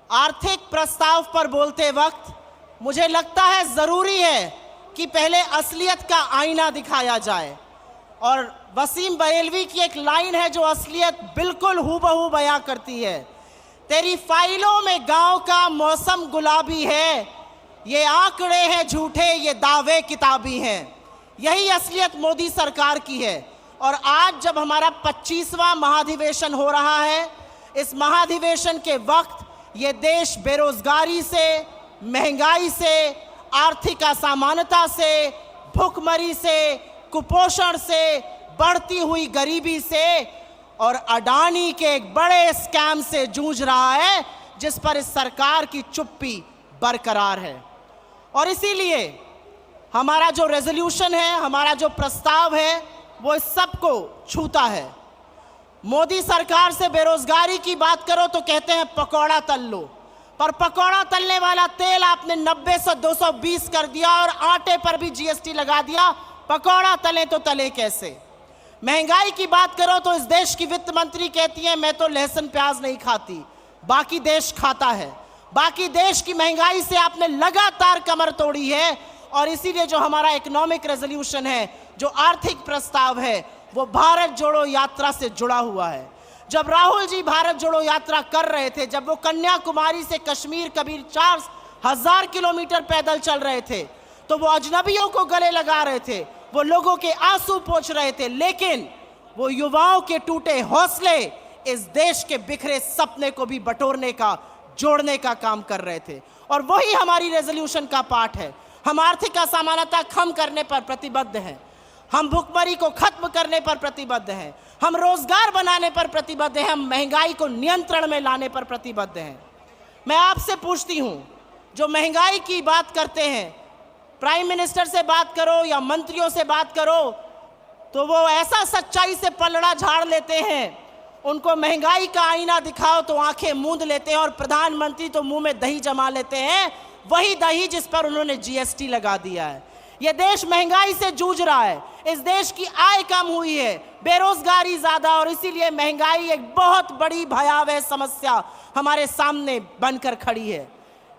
आर्थिक प्रस्ताव पर बोलते वक्त मुझे लगता है ज़रूरी है कि पहले असलियत का आईना दिखाया जाए। और वसीम बरेलवी की एक लाइन है जो असलियत बिल्कुल हूबहू बयां करती है। तेरी फाइलों में गांव का मौसम गुलाबी है, ये आंकड़े हैं झूठे, ये दावे किताबी हैं। यही असलियत मोदी सरकार की है। और आज जब हमारा 25वां महाधिवेशन हो रहा है, इस महाधिवेशन के वक्त ये देश बेरोजगारी से, महंगाई से, आर्थिक असमानता से, भूखमरी से, कुपोषण से, बढ़ती हुई गरीबी से और अडानी के एक बड़े स्कैम से जूझ रहा है, जिस पर इस सरकार की चुप्पी बरकरार है। और इसीलिए हमारा जो रेजोल्यूशन है, हमारा जो प्रस्ताव है, वो इस सबको छूता है। मोदी सरकार से बेरोजगारी की बात करो तो कहते हैं पकौड़ा तल लो, पर पकौड़ा तलने वाला तेल आपने 90 से 220 कर दिया और आटे पर भी जीएसटी लगा दिया। पकौड़ा तले तो तले कैसे? महंगाई की बात करो तो इस देश की वित्त मंत्री कहती है मैं तो लहसुन प्याज नहीं खाती, बाकी देश खाता है। बाकी देश की महंगाई से आपने लगातार कमर तोड़ी है। और इसीलिए जो हमारा इकोनॉमिक रेजोल्यूशन है, जो आर्थिक प्रस्ताव है, वो भारत जोड़ो यात्रा से जुड़ा हुआ है। जब राहुल जी भारत जोड़ो यात्रा कर रहे थे, जब वो कन्याकुमारी से कश्मीर कबीर 4000 किलोमीटर पैदल चल रहे थे, तो वो अजनबियों को गले लगा रहे थे, वो लोगों के आंसू पोंछ रहे थे, लेकिन वो युवाओं के टूटे हौसले इस देश के बिखरे सपने को भी बटोरने का, जोड़ने का काम कर रहे थे। और वही हमारी रेजोल्यूशन का पार्ट है। हम आर्थिक असमानता कम करने पर प्रतिबद्ध हैं, हम भुखमरी को खत्म करने पर प्रतिबद्ध हैं, हम रोजगार बनाने पर प्रतिबद्ध हैं, हम महंगाई को नियंत्रण में लाने पर प्रतिबद्ध हैं। मैं आपसे पूछती हूं, जो महंगाई की बात करते हैं, प्राइम मिनिस्टर से बात करो या मंत्रियों से बात करो, तो वो ऐसा सच्चाई से पलड़ा झाड़ लेते हैं, उनको महंगाई का आईना दिखाओ तो आंखें मूंद लेते हैं, और प्रधानमंत्री तो मुंह में दही जमा लेते हैं, वही दही जिस पर उन्होंने जीएसटी लगा दिया है। यह देश महंगाई से जूझ रहा है, इस देश की आय कम हुई है, बेरोजगारी ज्यादा, और इसीलिए महंगाई एक बहुत बड़ी भयावह समस्या हमारे सामने बनकर खड़ी है।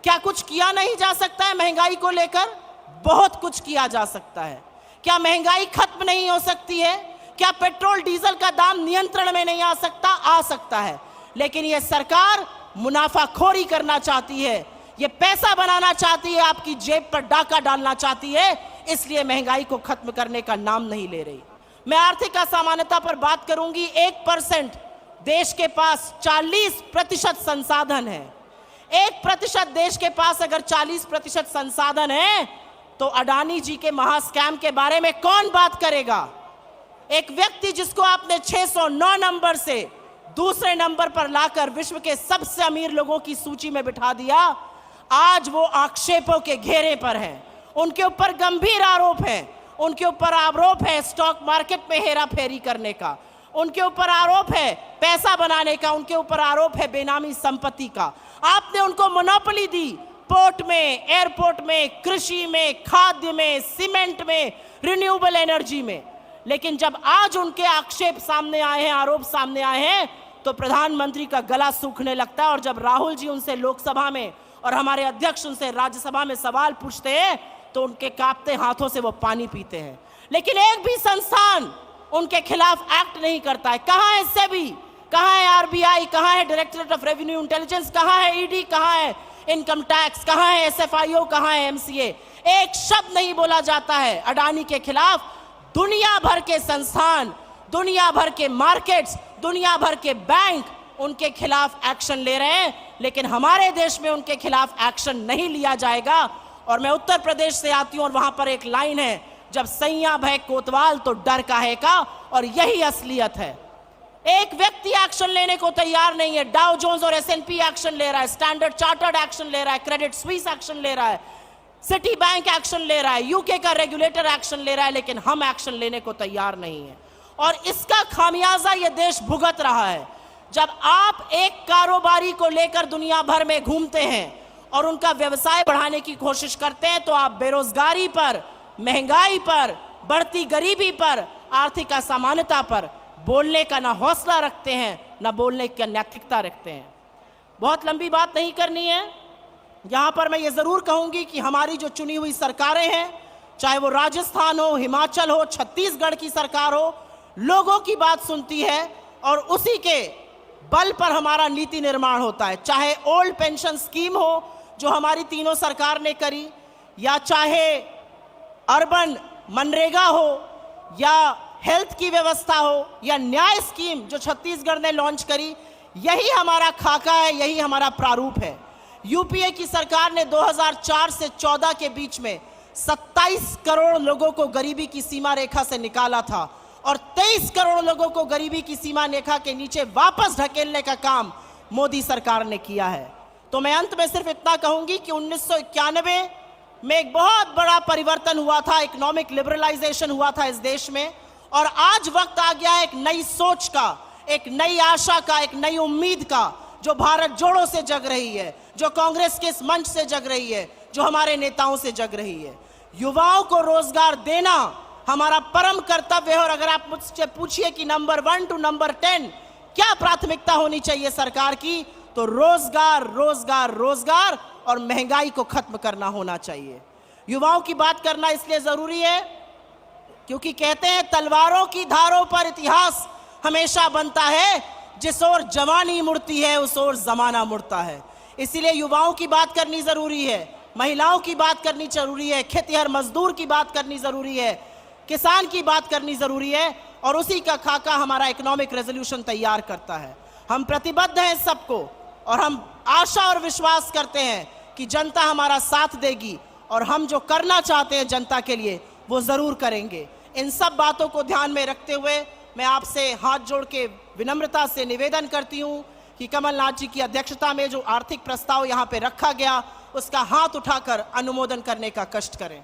क्या कुछ किया नहीं जा सकता है महंगाई को लेकर? बहुत कुछ किया जा सकता है। क्या महंगाई खत्म नहीं हो सकती है? क्या पेट्रोल डीजल का दाम नियंत्रण में नहीं आ सकता? आ सकता है। लेकिन यह सरकार मुनाफाखोरी करना चाहती है, ये पैसा बनाना चाहती है, आपकी जेब पर डाका डालना चाहती है, इसलिए महंगाई को खत्म करने का नाम नहीं ले रही। मैं आर्थिक असमानता पर बात करूंगी। 1% देश के पास 40% संसाधन है। 1% देश के पास अगर 40% संसाधन है, तो अडानी जी के महास्कैम के बारे में कौन बात करेगा? एक व्यक्ति जिसको आपने 609 नंबर से दूसरे नंबर पर लाकर विश्व के सबसे अमीर लोगों की सूची में बिठा दिया, आज वो आक्षेपों के घेरे पर है। उनके ऊपर गंभीर आरोप है। उनके ऊपर आरोप है स्टॉक मार्केट में हेरा फेरी करने का, उनके ऊपर आरोप है पैसा बनाने का, उनके ऊपर आरोप है बेनामी संपत्ति का। आपने उनको मोनोपोली दी पोर्ट में, एयरपोर्ट में, कृषि में, खाद्य में, सीमेंट में, रिन्यूएबल एनर्जी में। लेकिन जब आज उनके आक्षेप सामने आए हैं, आरोप सामने आए हैं, तो प्रधानमंत्री का गला सूखने लगता है। और जब राहुल जी उनसे लोकसभा में और हमारे अध्यक्ष उनसे राज्यसभा में सवाल पूछते हैं, तो उनके कांपते हाथों से वो पानी पीते हैं। लेकिन एक भी संस्थान उनके खिलाफ एक्ट नहीं करता है। कहां है सेबी, कहां है आरबीआई, कहां है डायरेक्टरेट ऑफ रेवेन्यू इंटेलिजेंस, कहां है ईडी, कहां है इनकम टैक्स, कहां है एसएफआईओ, कहां है एमसीए? एक शब्द नहीं बोला जाता है अडानी के खिलाफ। दुनिया भर के संस्थान, दुनिया भर के मार्केट्स, दुनिया भर के बैंक उनके खिलाफ एक्शन ले रहे हैं, लेकिन हमारे देश में उनके खिलाफ एक्शन नहीं लिया जाएगा। और मैं उत्तर प्रदेश से आती हूं और वहां पर एक लाइन है, जब सैया भय कोतवाल तो डर काहे का, और यही असलियत है। एक व्यक्ति एक्शन लेने को तैयार नहीं है। डाउ जोन्स और एसएनपी एक्शन ले रहा है, स्टैंडर्ड चार्टर्ड एक्शन ले रहा है, क्रेडिट स्विस एक्शन ले रहा है, सिटी बैंक एक्शन ले रहा है, यूके का रेगुलेटर एक्शन ले रहा है, लेकिन हम एक्शन लेने को तैयार नहीं है। और इसका खामियाजा यह देश भुगत रहा है। जब आप एक कारोबारी को लेकर दुनिया भर में घूमते हैं और उनका व्यवसाय बढ़ाने की कोशिश करते हैं, तो आप बेरोजगारी पर, महंगाई पर, बढ़ती गरीबी पर, आर्थिक असमानता पर बोलने का ना हौसला रखते हैं, ना बोलने की नैतिकता रखते हैं। बहुत लंबी बात नहीं करनी है। यहाँ पर मैं ये ज़रूर कहूँगी कि हमारी जो चुनी हुई सरकारें हैं, चाहे वो राजस्थान हो, हिमाचल हो, छत्तीसगढ़ की सरकार हो, लोगों की बात सुनती है और उसी के बल पर हमारा नीति निर्माण होता है। चाहे ओल्ड पेंशन स्कीम हो जो हमारी तीनों सरकार ने करी, या चाहे अर्बन मनरेगा हो, या हेल्थ की व्यवस्था हो, या न्याय स्कीम जो छत्तीसगढ़ ने लॉन्च करी, यही हमारा खाका है, यही हमारा प्रारूप है। यूपीए की सरकार ने 2004 से 14 के बीच में 27 करोड़ लोगों को गरीबी की सीमा रेखा से निकाला था और 23 करोड़ लोगों को गरीबी की सीमा रेखा के नीचे वापस ढकेलने का काम मोदी सरकार ने किया है। तो मैं अंत में सिर्फ इतना कहूंगी कि 1991 में एक बहुत बड़ा परिवर्तन हुआ था, इकोनॉमिक लिबरलाइजेशन हुआ था इस देश में, और आज वक्त आ गया है एक नई सोच का, एक नई आशा का, एक नई उम्मीद का, जो भारत जोड़ों से जग रही है, जो कांग्रेस के इस मंच से जग रही है, जो हमारे नेताओं से जग रही है। युवाओं को रोजगार देना हमारा परम कर्तव्य है। और अगर आप मुझसे पूछिए कि नंबर 1 टू नंबर 10 क्या प्राथमिकता होनी चाहिए सरकार की, तो रोजगार, रोजगार, रोजगार और महंगाई को खत्म करना होना चाहिए। युवाओं की बात करना इसलिए जरूरी है क्योंकि कहते हैं तलवारों की धारों पर इतिहास हमेशा बनता है, जिस ओर जवानी मुड़ती है उस ओर जमाना मुड़ता है। इसीलिए युवाओं की बात करनी जरूरी है, महिलाओं की बात करनी जरूरी है, खेतिहर मजदूर की बात करनी जरूरी है, किसान की बात करनी जरूरी है, और उसी का खाका हमारा इकोनॉमिक रेजोल्यूशन तैयार करता है। हम प्रतिबद्ध हैं सबको, और हम आशा और विश्वास करते हैं कि जनता हमारा साथ देगी और हम जो करना चाहते हैं जनता के लिए वो जरूर करेंगे। इन सब बातों को ध्यान में रखते हुए मैं आपसे हाथ जोड़ के विनम्रता से निवेदन करती हूं कि कमलनाथ जी की अध्यक्षता में जो आर्थिक प्रस्ताव यहां पे रखा गया उसका हाथ उठाकर अनुमोदन करने का कष्ट करें।